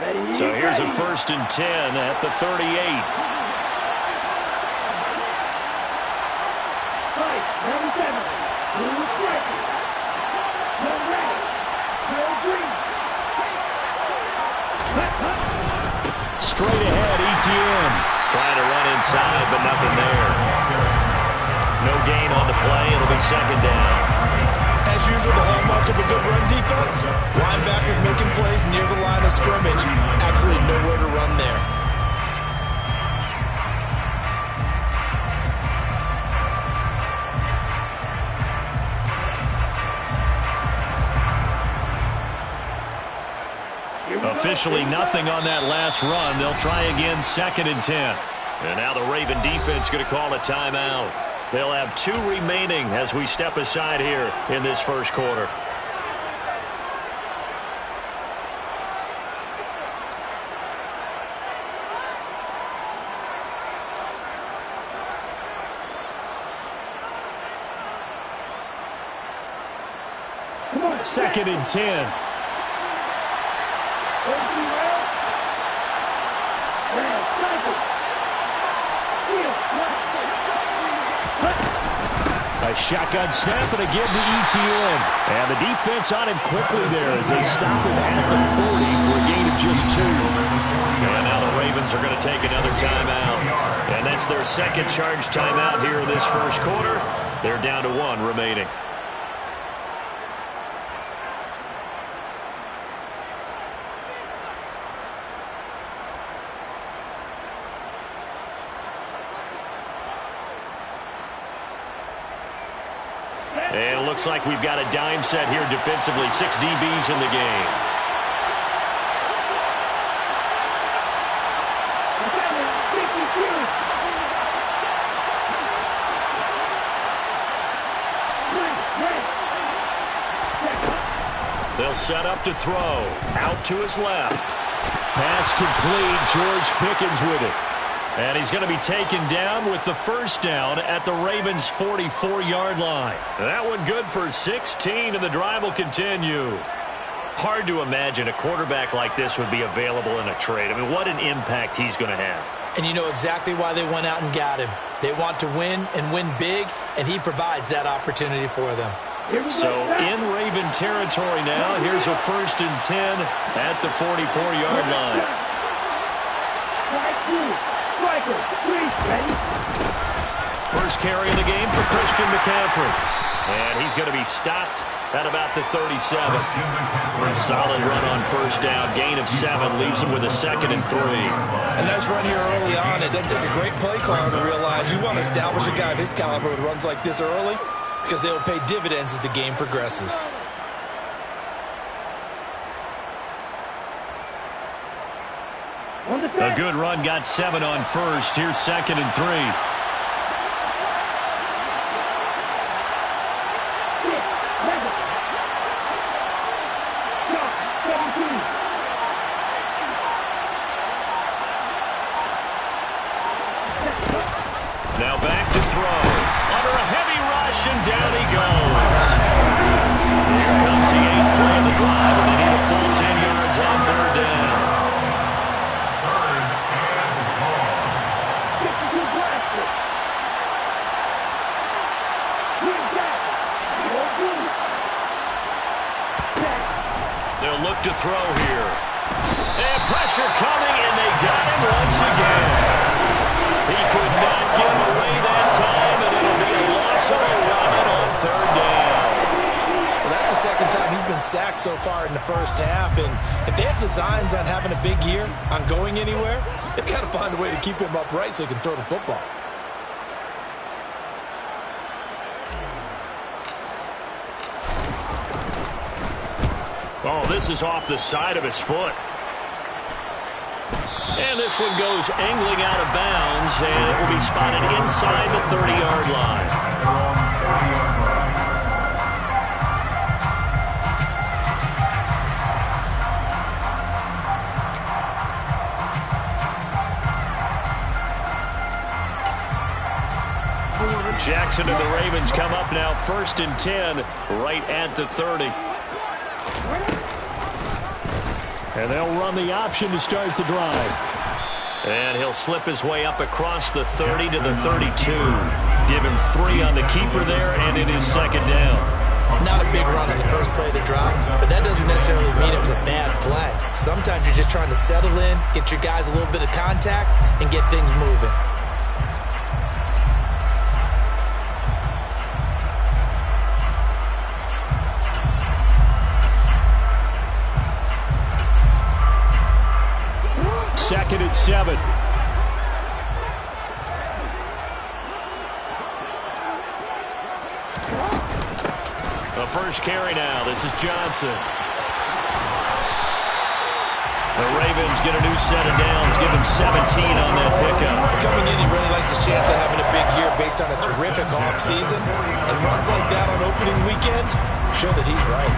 So here's a 1st and 10 at the 38. Straight ahead, Etienne. Trying to run inside, but nothing there. No gain on the play. It'll be 2nd down. As usual, the hallmark of a good run defense. Linebackers making plays near the line of scrimmage. Absolutely nowhere to run there. Officially nothing on that last run. They'll try again, 2nd and 10. And now the Raven defense going to call a timeout. They'll have 2 remaining as we step aside here in this first quarter. Second and 10. A shotgun snap and again to Etienne. And the defense on him quickly there as they stop him at the 40 for a gain of just 2. And now the Ravens are going to take another timeout. And that's their 2nd charge timeout here in this first quarter. They're down to 1 remaining. And it looks like we've got a dime set here defensively. 6 DBs in the game. They'll set up to throw. Out to his left. Pass complete. George Pickens with it. And he's going to be taken down with the 1st down at the Ravens' 44-yard line. That one good for 16, and the drive will continue. Hard to imagine a quarterback like this would be available in a trade. I mean, what an impact he's going to have. And you know exactly why they went out and got him. They want to win and win big, and he provides that opportunity for them. So in Raven territory now, here's a 1st and 10 at the 44-yard line. First carry of the game for Christian McCaffrey. And he's going to be stopped at about the 37. A solid run on 1st down. Gain of 7 leaves him with a 2nd and 3. A nice run here early on. It doesn't take a great play caller to realize you want to establish a guy of his caliber with runs like this early because they will pay dividends as the game progresses. A good run, got 7 on 1st. Here's 2nd and 3. Now back to throw. Under a heavy rush, and down he goes. Here comes the 8th play of the drive, and they need a full 10 yards on 3rd down. They'll look to throw here. And pressure coming, and they got him once again. He could not get him away that time, and it'll be a loss of a run on 3rd down. Well, that's the 2nd time he's been sacked so far in the 1st half, and if they have designs on having a big year, on going anywhere, they've got to find a way to keep him upright so he can throw the football. Oh, this is off the side of his foot. And this one goes angling out of bounds, and it will be spotted inside the 30-yard line. Jackson and the Ravens come up now 1st and 10 right at the 30. And they'll run the option to start the drive. And he'll slip his way up across the 30 to the 32. Give him 3 on the keeper there, and it is second down. Not a big run on the first play of the drive, but that doesn't necessarily mean it was a bad play. Sometimes you're just trying to settle in, get your guys a little bit of contact, and get things moving. Second and 7. The first carry now. This is Johnson. The Ravens get a new set of downs. Give him 17 on that pickup. Coming in, he really likes his chance of having a big year based on a terrific offseason. And runs like that on opening weekend show that he's right.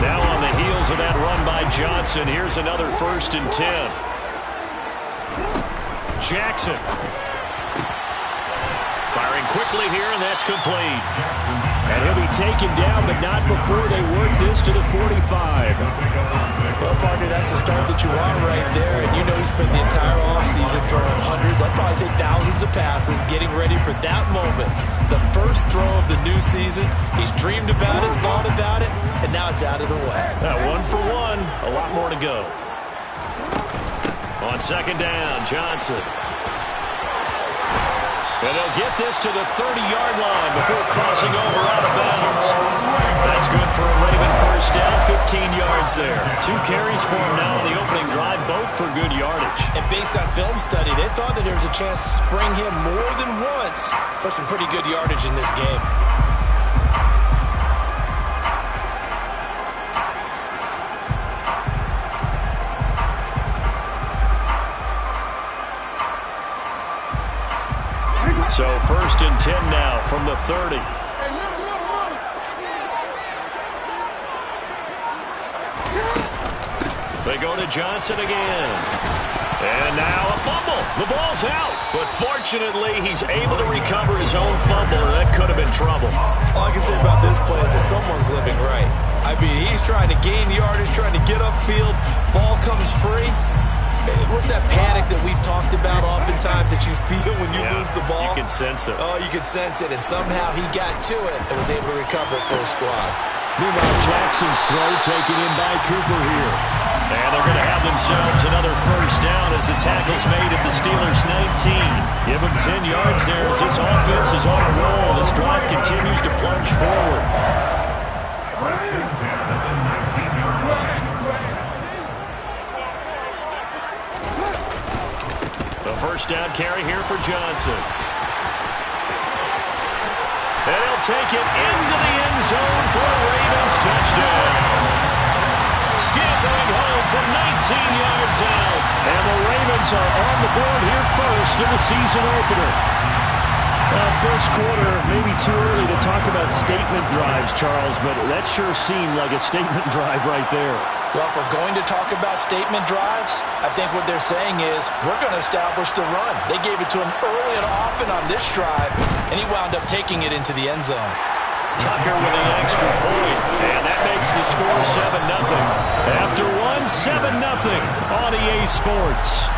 Now on the heels of that run by Johnson, here's another 1st and 10. Jackson. Firing quickly here, and that's complete. And he'll be taken down, but not before they work this to the 45. Well, partner, that's the start that you want right there. And you know he spent the entire offseason throwing hundreds, I'd probably say thousands of passes, getting ready for that moment. The first throw of the new season. He's dreamed about it, thought about it, and now it's out of the way. 1 for 1. A lot more to go. On second down, Johnson. And they'll get this to the 30-yard line before crossing over out of bounds. That's good for a Raven first down, 15 yards there. 2 carries for him now on the opening drive, both for good yardage. And based on film study, they thought that there was a chance to spring him more than once for some pretty good yardage in this game. So 1st and 10 now from the 30. They go to Johnson again. And now a fumble. The ball's out. But fortunately, he's able to recover his own fumble, and that could have been trouble. All I can say about this play is that someone's living right. I mean, he's trying to gain yardage, trying to get upfield. Ball comes free. What's that panic that we've talked about oftentimes that you feel when you lose the ball? You can sense it. Oh, you can sense it, and somehow he got to it and was able to recover it for his squad. Meanwhile, Jackson's throw taken in by Cooper here. And they're going to have themselves another first down as the tackle's made at the Steelers' 19. Give them 10 yards there as this offense is on a roll. This drive continues to plunge forward. The first down carry here for Johnson. And he'll take it into the end zone for a Ravens touchdown. Scampering home from 19 yards out. And the Ravens are on the board here first in the season opener. First quarter, maybe too early to talk about statement drives, Charles, but that sure seemed like a statement drive right there. Well, if we're going to talk about statement drives, I think what they're saying is we're going to establish the run. They gave it to him early and often on this drive, and he wound up taking it into the end zone. Tucker with the extra point, and that makes the score 7-0. After one, 7-0 on EA Sports.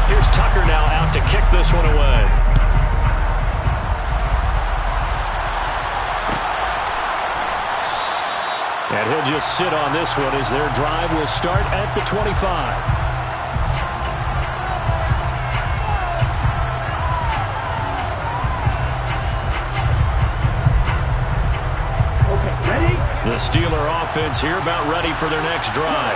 Here's Tucker now out to kick this one away. And he'll just sit on this one as their drive will start at the 25. The Steeler offense here about ready for their next drive.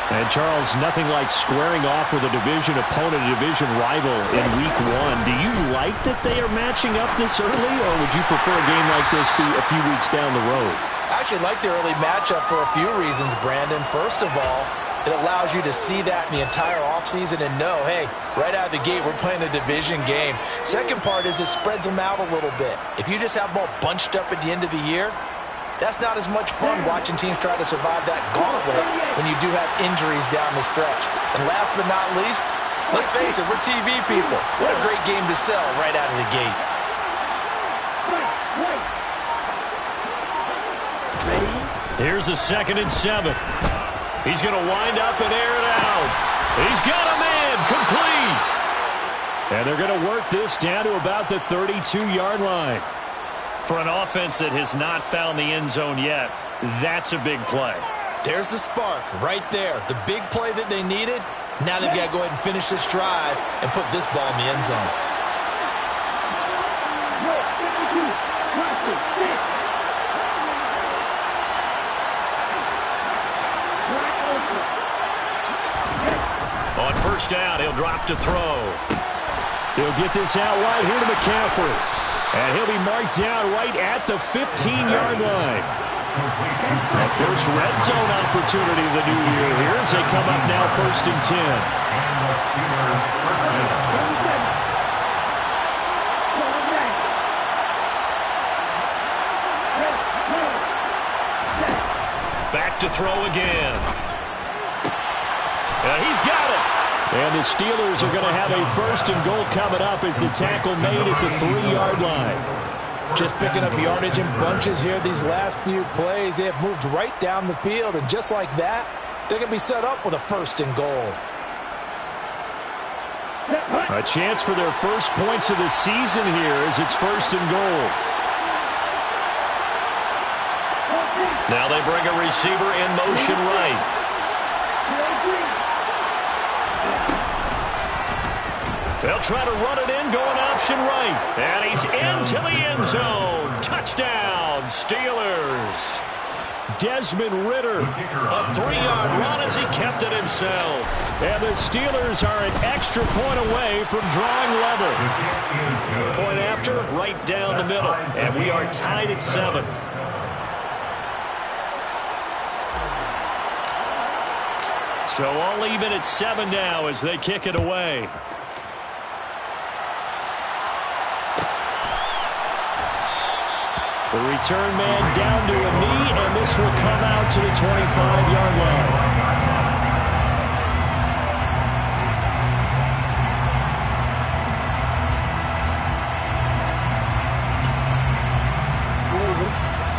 And Charles, nothing like squaring off with a division opponent, a division rival in week 1. Do you like that they are matching up this early, or would you prefer a game like this be a few weeks down the road? I actually like the early matchup for a few reasons, Brandon. First of all, it allows you to see that in the entire offseason and know, hey, right out of the gate, we're playing a division game. Second part is it spreads them out a little bit. If you just have them all bunched up at the end of the year, That's not as much fun watching teams try to survive that gauntlet when you do have injuries down the stretch. And last but not least, let's face it, we're TV people. What a great game to sell right out of the gate. Here's a 2nd and 7. He's going to wind up and air it out. He's got a man complete. And they're going to work this down to about the 32-yard line. For an offense that has not found the end zone yet, that's a big play. There's the spark right there. The big play that they needed. Now they've got to go ahead and finish this drive and put this ball in the end zone. On 1st down, he'll drop to throw. He'll get this out wide here to McCaffrey. And he'll be marked down right at the 15-yard line. A first red zone opportunity of the new year here as they come up now 1st and 10. Back to throw again. He's got it. And the Steelers are going to have a 1st and goal coming up as the tackle made at the 3-yard line. Just picking up yardage in bunches here these last few plays. They have moved right down the field, and just like that, they're going to be set up with a 1st and goal. A chance for their first points of the season here as it's 1st and goal. Now they bring a receiver in motion right. They'll try to run it in, going option right. And he's into the end zone. Touchdown, Steelers. Desmond Ridder, a 3-yard run as he kept it himself. And the Steelers are an extra point away from drawing level. Point after, right down the middle. And we are tied at 7. So all even at 7 now as they kick it away. The return man down to a knee, and this will come out to the 25-yard line.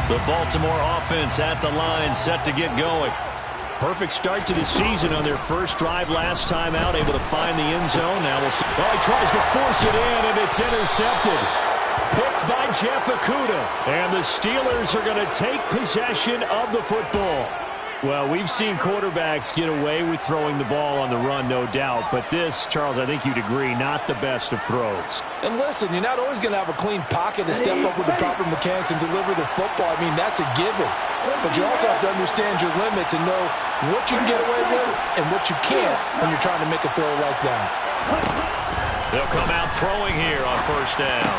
The Baltimore offense at the line, set to get going. Perfect start to the season on their first drive last time out, able to find the end zone. Now we'll see. Oh, he tries to force it in, and it's intercepted. Picked by Jeff Okudah. And the Steelers are going to take possession of the football. Well, we've seen quarterbacks get away with throwing the ball on the run, no doubt. But this, Charles, I think you'd agree, not the best of throws. And listen, you're not always going to have a clean pocket to step up with the proper mechanics and deliver the football. I mean, that's a given. But you also have to understand your limits and know what you can get away with and what you can't when you're trying to make a throw like that. They'll come out throwing here on 1st down.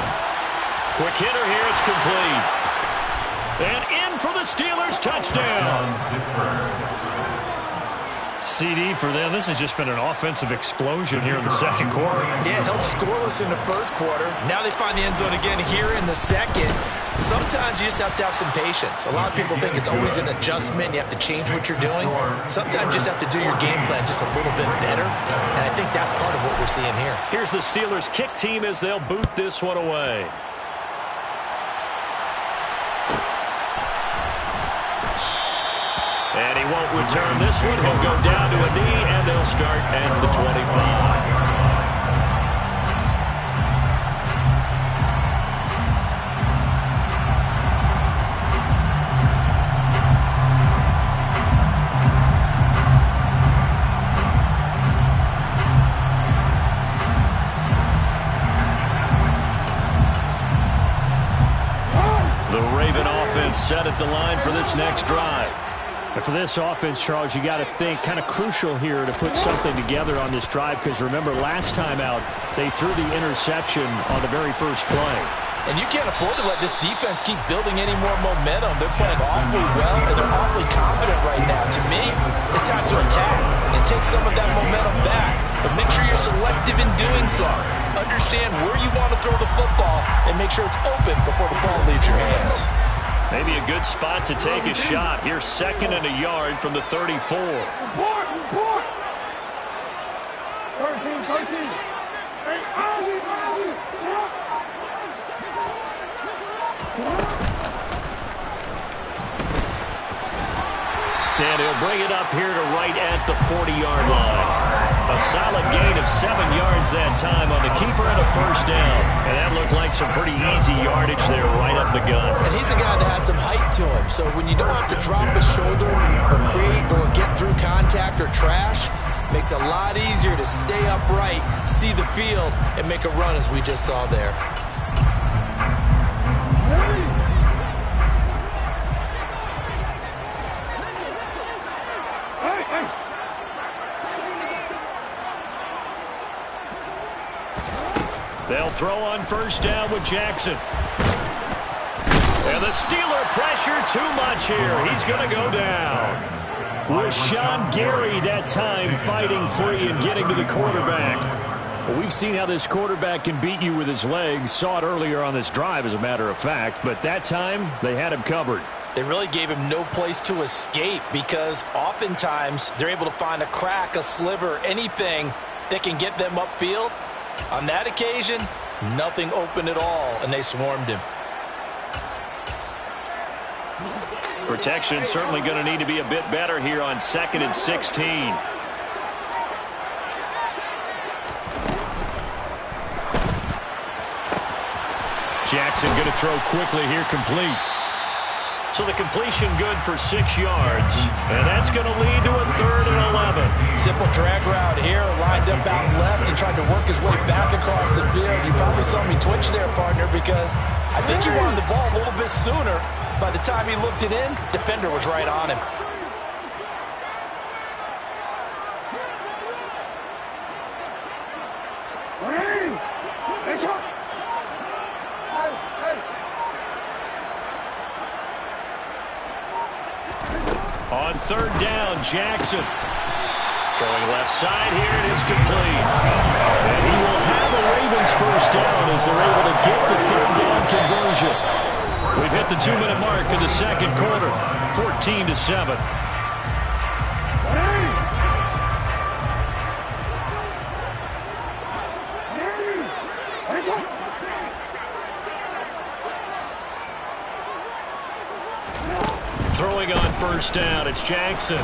Quick hitter here, it's complete. And in for the Steelers, touchdown. CD for them. This has just been an offensive explosion here in the 2nd quarter. Yeah, held scoreless in the 1st quarter. Now they find the end zone again here in the 2nd. Sometimes you just have to have some patience. A lot of people think it's always an adjustment. You have to change what you're doing. Sometimes you just have to do your game plan just a little bit better. And I think that's part of what we're seeing here. Here's the Steelers kick team as they'll boot this one away. And he won't return this one. He'll go down to a knee, and they'll start at the 25. The Raven offense set at the line for this next drive. And for this offense, Charles, you got to think kind of crucial here to put something together on this drive, because remember last time out they threw the interception on the very first play. And you can't afford to let this defense keep building any more momentum. They're playing awfully well, and they're awfully confident right now. To me, it's time to attack and take some of that momentum back. But make sure you're selective in doing so. Understand where you want to throw the football and make sure it's open before the ball leaves your hands. Maybe a good spot to take a shot. Here's 2nd and a yard from the 34. 13. And he'll bring it up here to right at the 40-yard line. A solid gain of 7 yards that time on the keeper and a first down. And that looked like some pretty easy yardage there right up the gut. And he's a guy that has some height to him. So when you don't have to drop a shoulder or create or get through contact or trash, makes it a lot easier to stay upright, see the field, and make a run as we just saw there. They'll throw on first down with Jackson. And the Steeler pressure too much here. He's going to go down. Rashawn Gary that time fighting free and getting to the quarterback. Well, we've seen how this quarterback can beat you with his legs. Saw it earlier on this drive, as a matter of fact. But that time, they had him covered. They really gave him no place to escape because oftentimes they're able to find a crack, a sliver, anything that can get them upfield. On that occasion, nothing open at all, and they swarmed him. Protection certainly going to need to be a bit better here on 2nd and 16. Jackson going to throw quickly here, complete. So the completion good for 6 yards. And that's going to lead to a 3rd and 11. Simple drag route here, lined up out left and tried to work his way back across the field. You probably saw me twitch there, partner, because I think he wanted the ball a little bit sooner. By the time he looked it in, defender was right on him. On 3rd down, Jackson. Throwing left side here, and it's complete. And he will have the Ravens first down as they're able to get the 3rd down conversion. We've hit the 2-minute mark of the 2nd quarter, 14-7. Throwing on first down, it's Jackson.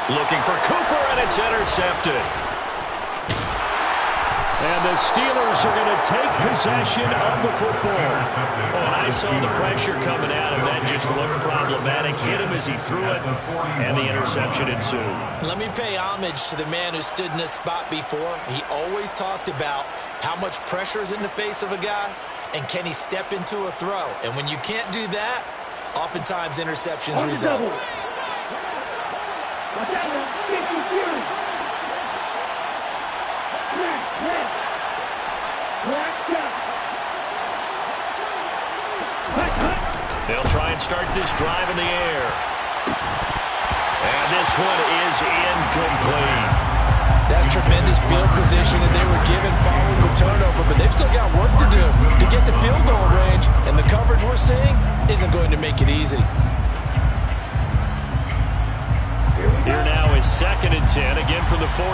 Looking for Cooper, and it's intercepted. And the Steelers are going to take possession of the football. When I saw the pressure coming at him, that just looked problematic. Hit him as he threw it, and the interception ensued. Let me pay homage to the man who stood in this spot before. He always talked about how much pressure is in the face of a guy, and can he step into a throw. And when you can't do that, oftentimes interceptions result. They'll try and start this drive in the air. And this one is incomplete. That's tremendous field position that they were given following the turnover, but they've still got work to do to get the field goal range, and the coverage we're seeing isn't going to make it easy. Here now is 2nd and 10, again from the 41.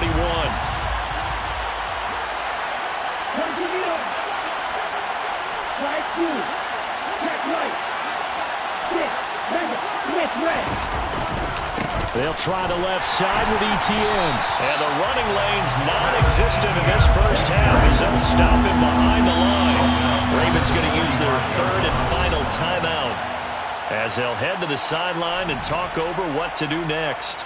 They'll try the left side with Etienne. And the running lane's non-existent in this first half as they'll stop him behind the line. Ravens going to use their 3rd and final timeout as they'll head to the sideline and talk over what to do next.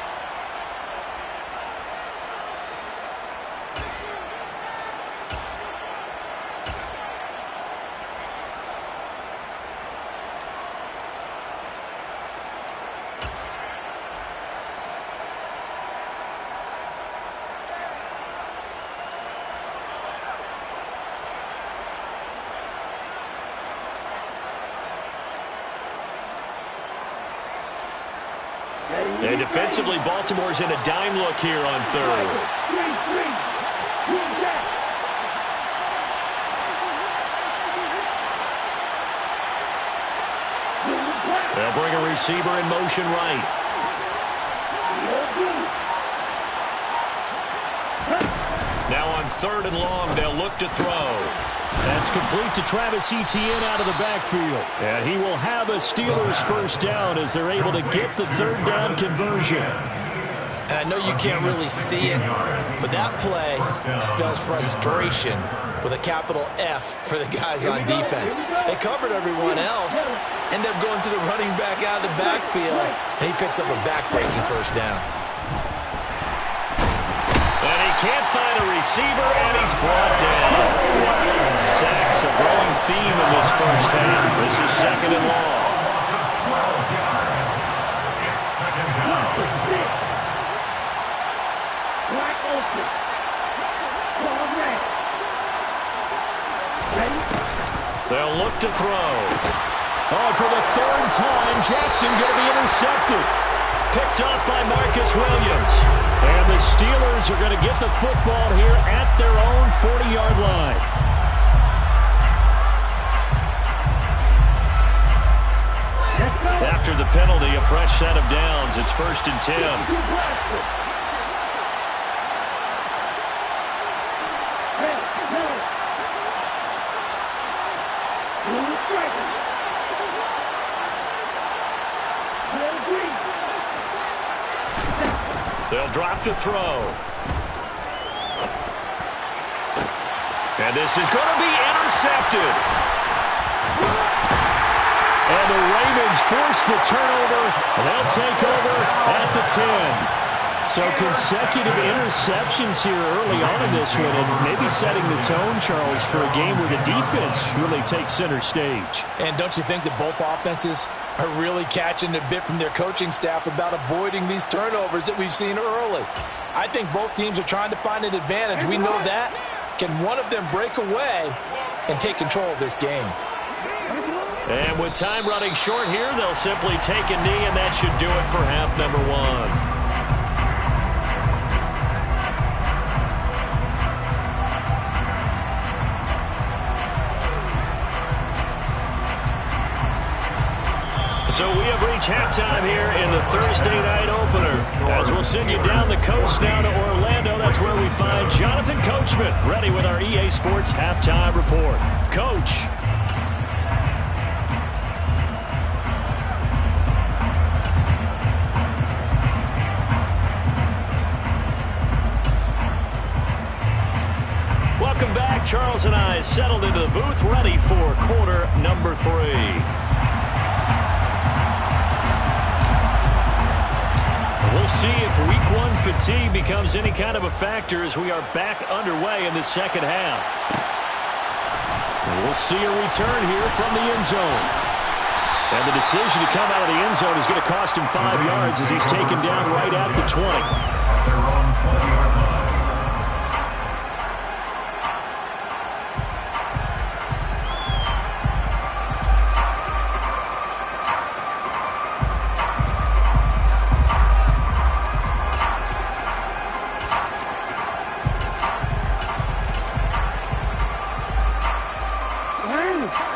And defensively, Baltimore's in a dime look here on 3rd. They'll bring a receiver in motion right. Now on 3rd and long, they'll look to throw. That's complete to Travis Etienne out of the backfield. And he will have a Steelers first down as they're able to get the 3rd down conversion. And I know you can't really see it, but that play spells frustration with a capital F for the guys on defense. They covered everyone else, end up going to the running back out of the backfield, and he picks up a back-breaking first down. And he can't find a receiver, and he's brought down. Sacks a growing theme in this first half. This is 2nd and long. They'll look to throw. Oh, for the 3rd time, Jackson going to be intercepted. Picked off by Marcus Williams. And the Steelers are going to get the football here at their own 40-yard line. After the penalty, a fresh set of downs. It's 1st and 10. They'll drop to throw. And this is going to be intercepted. And the Ravens force the turnover. They'll take over at the 10. So consecutive interceptions here early on in this one, and maybe setting the tone, Charles, for a game where the defense really takes center stage. And don't you think that both offenses are really catching a bit from their coaching staff about avoiding these turnovers that we've seen early? I think both teams are trying to find an advantage. We know that. Can one of them break away and take control of this game? And with time running short here, they'll simply take a knee, and that should do it for half number 1. So we have reached halftime here in the Thursday night opener. As we'll send you down the coast now to Orlando, that's where we find Jonathan Coachman, ready with our EA Sports Halftime Report. Coach. Welcome back. Charles and I settled into the booth, ready for quarter number 3. We'll see if week 1 fatigue becomes any kind of a factor as we are back underway in the second half. We'll see a return here from the end zone. And the decision to come out of the end zone is going to cost him 5 yards as he's taken down right at the 20.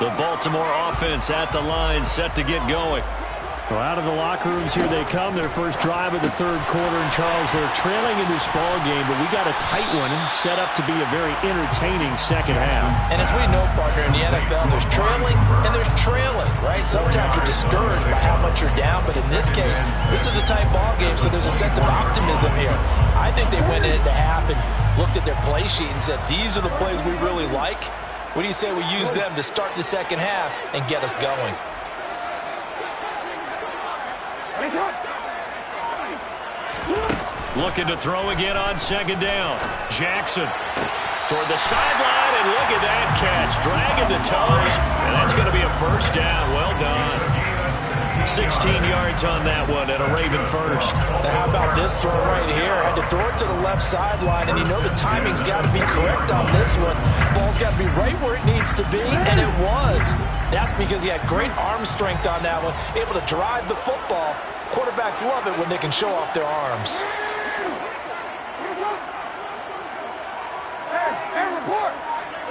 The Baltimore offense at the line, set to get going. Well, out of the locker rooms here they come. Their first drive of the 3rd quarter. And, Charles, they're trailing in this ball game, but we got a tight one set up to be a very entertaining second half. And as we know, partner, in the NFL, there's trailing and there's trailing, right? Sometimes you're discouraged by how much you're down, but in this case, this is a tight ball game, so there's a sense of optimism here. I think they went into half and looked at their play sheet and said, these are the plays we really like. What do you say we use them to start the second half and get us going? Looking to throw again on 2nd down. Jackson toward the sideline, and look at that catch. Dragging the toes, and that's going to be a first down. Well done. 16 yards on that one and a Raven first. Now how about this throw right here? Had to throw it to the left sideline, and you know the timing's got to be correct on this one. Ball's got to be right where it needs to be, and it was. That's because he had great arm strength on that one, able to drive the football. Quarterbacks love it when they can show off their arms. Hey, report!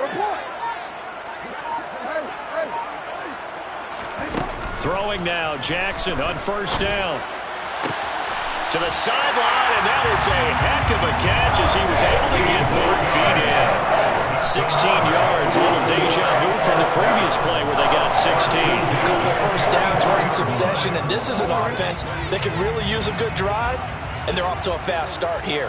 Report! Throwing now, Jackson on first down. To the sideline, and that is a heck of a catch as he was able to get both feet in. 16 yards, a little deja vu from the previous play where they got 16. A couple of first downs right in succession, and this is an offense that could really use a good drive, and they're off to a fast start here.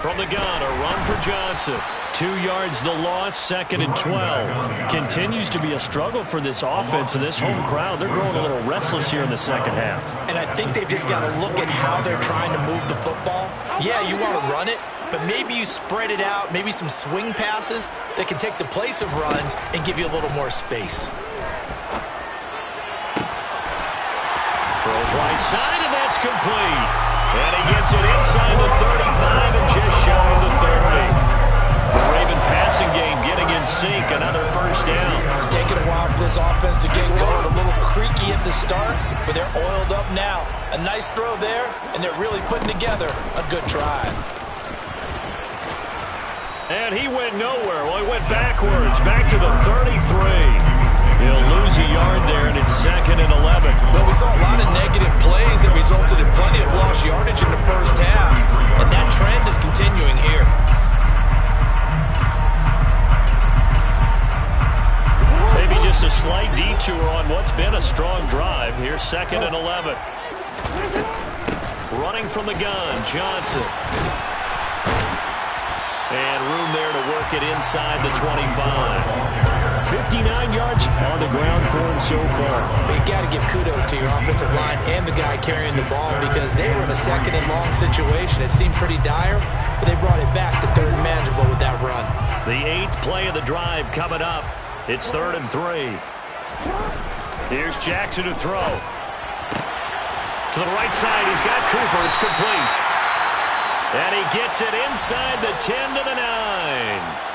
From the gun, a run for Johnson. 2 yards the loss, 2nd and 12. Continues to be a struggle for this offense and this home crowd. They're growing a little restless here in the second half. And I think they've just got to look at how they're trying to move the football. Yeah, you want to run it, but maybe you spread it out, maybe some swing passes that can take the place of runs and give you a little more space. Throws right side, and that's complete. And he gets it inside the 35 and just shy of the 30. The Raven passing game getting in sync, another first down. It's taking a while for this offense to get going. A little creaky at the start, but they're oiled up now. A nice throw there, and they're really putting together a good drive. And he went nowhere. Well, he went backwards, back to the 33. He'll lose a yard there, and it's 2nd and 11. Well, we saw a lot of negative plays that resulted in plenty of lost yardage in the first half, and that trend is continuing here. Maybe just a slight detour on what's been a strong drive. Here's 2nd and 11. Running from the gun, Johnson. And room there to work it inside the 25. 59 yards on the ground for him so far. But you got to give kudos to your offensive line and the guy carrying the ball because they were in a 2nd and long situation. It seemed pretty dire, but they brought it back to 3rd and manageable with that run. The 8th play of the drive coming up. It's 3rd and 3. Here's Jackson to throw. To the right side, he's got Cooper. It's complete. And he gets it inside the 10 to the 9.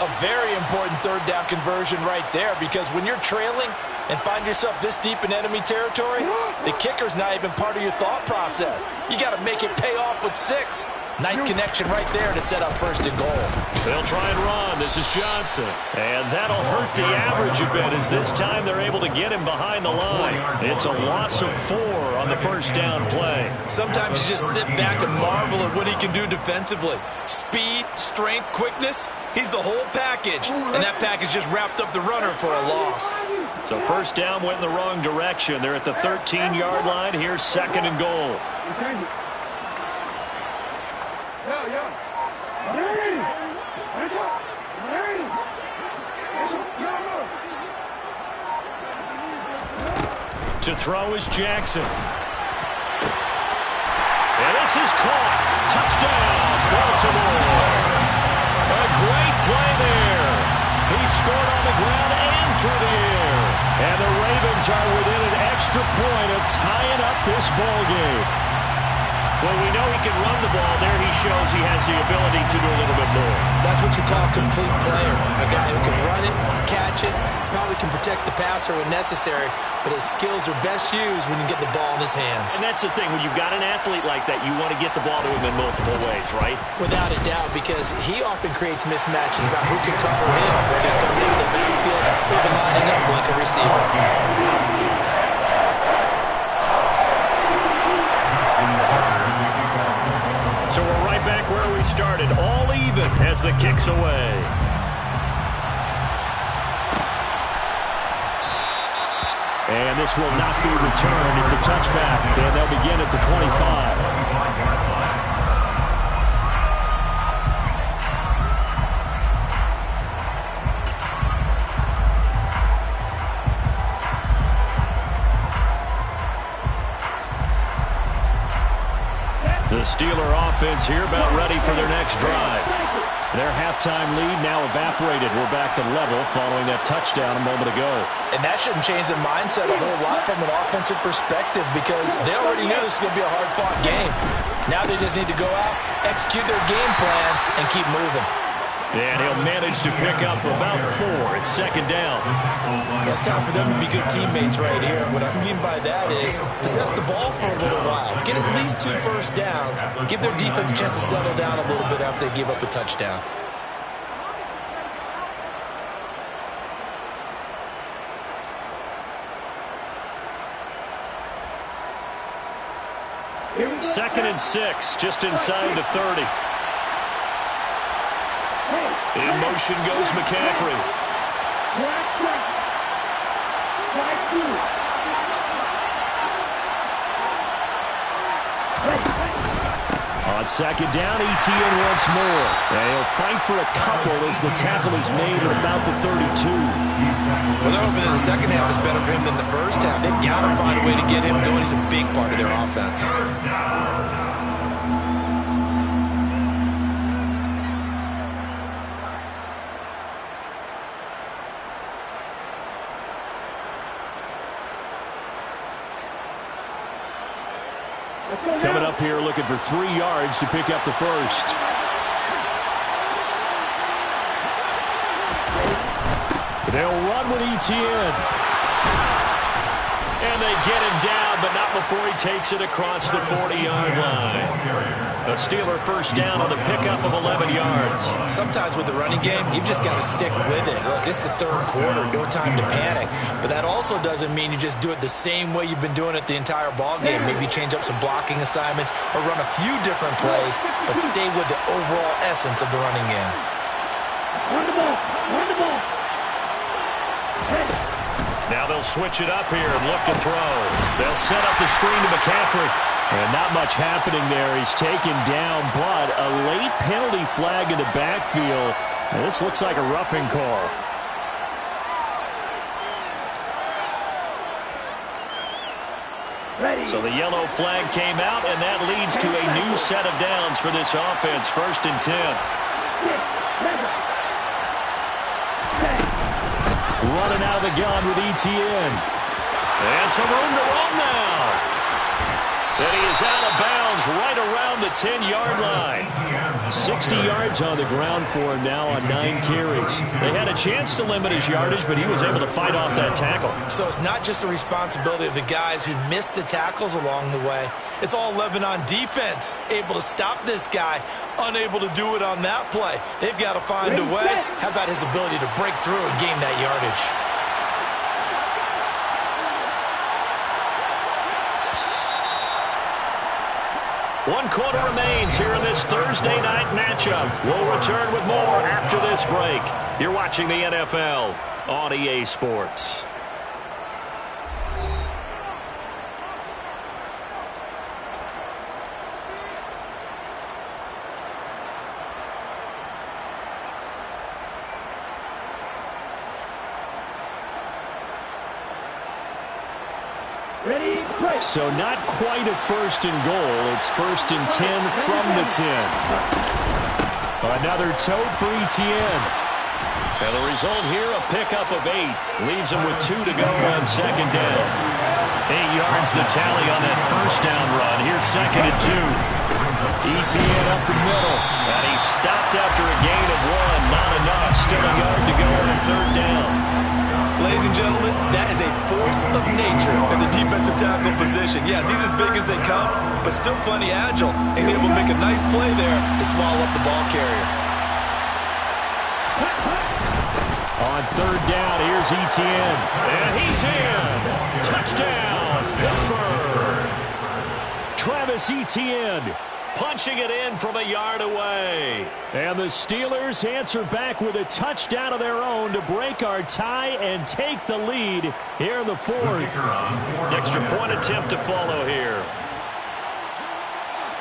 A very important 3rd down conversion right there because when you're trailing and find yourself this deep in enemy territory, the kicker's not even part of your thought process. You got to make it pay off with 6. Nice connection right there to set up 1st and goal. They'll try and run. This is Johnson. And that'll hurt the average a bit as this time they're able to get him behind the line. It's a loss of 4 on the 1st down play. Sometimes you just sit back and marvel at what he can do defensively. Speed, strength, quickness. He's the whole package. And that package just wrapped up the runner for a loss. So 1st down went in the wrong direction. They're at the 13-yard line. Here's 2nd and goal. To throw is Jackson. And this is caught. Touchdown, Baltimore. A great play there. He scored on the ground and through the air. And the Ravens are within an extra point of tying up this ball game. Well, we know he can run the ball. There he shows he has the ability to do a little bit more. That's what you call a complete player. A guy who can run it, catch it, probably can protect the passer when necessary, but his skills are best used when you get the ball in his hands. And that's the thing. When you've got an athlete like that, you want to get the ball to him in multiple ways, right? Without a doubt, because he often creates mismatches about who can cover him, whether he's coming out of the backfield or even lining up like a receiver. So we're right back where we started, all even as the kick's away. And this will not be returned. It's a touchback, and they'll begin at the 25. The Steeler offense here about ready for their next drive. Their halftime lead now evaporated. We're back to level following that touchdown a moment ago. And that shouldn't change the mindset a whole lot from an offensive perspective because they already knew this was going to be a hard-fought game. Now they just need to go out, execute their game plan, and keep moving. And he'll manage to pick up about 4. It's second down. Yeah, it's time for them to be good teammates right here. What I mean by that is possess the ball for a little while. Get at least 2 first downs. Give their defense a chance to settle down a little bit after they give up a touchdown. Second and 6, just inside the 30. In motion goes McCaffrey. On second down, Etienne once more. And he'll fight for a couple as the tackle is made at about the 32. Well, they're hoping that the second half is better for him than the first half. They've got to find a way to get him going. He's a big part of their offense. Coming up here looking for 3 yards to pick up the first. They'll run with Etienne. And they get him down, but not before he takes it across the 40-yard line. A Steeler first down on the pickup of 11 yards. Sometimes with the running game, you've just got to stick with it. Look, it's the third quarter, no time to panic. But that also doesn't mean you just do it the same way you've been doing it the entire ball game. Maybe change up some blocking assignments or run a few different plays, but stay with the overall essence of the running game. Run the ball. Run the ball. Now they'll switch it up here and look to throw. They'll set up the screen to McCaffrey. And not much happening there. He's taken down, but a late penalty flag in the backfield. And this looks like a roughing call. Ready. So the yellow flag came out, and that leads to a new set of downs for this offense. First and 10. Running out of the gun with Etienne. And some room to run now. And he is out of bounds right around the 10-yard line. 60 yards on the ground for him now on 9 carries. They had a chance to limit his yardage, but he was able to fight off that tackle. So it's not just the responsibility of the guys who missed the tackles along the way. It's all 11 on defense, able to stop this guy, unable to do it on that play. They've got to find a way. How about his ability to break through and gain that yardage? One quarter remains here in this Thursday night matchup. We'll return with more after this break. You're watching the NFL on EA Sports. Ready, break. So not quite a first and goal. It's first and 10 from the 10. Another tote for Etienne. And the result here, a pickup of 8. Leaves him with 2 to go on second down. 8 yards the tally on that first down run. Here's second and 2. Etienne up the middle. And he stopped after a gain of 1. Not enough. Still a yard to go on third down. Ladies and gentlemen, that is a force of nature in the defensive tackle position. Yes, he's as big as they come, but still plenty agile. He's able to make a nice play there to swallow up the ball carrier. On third down, here's Etienne. And he's in. Touchdown, Pittsburgh. Travis Etienne punching it in from a yard away. And the Steelers answer back with a touchdown of their own to break our tie and take the lead here in the fourth. Extra point attempt to follow here.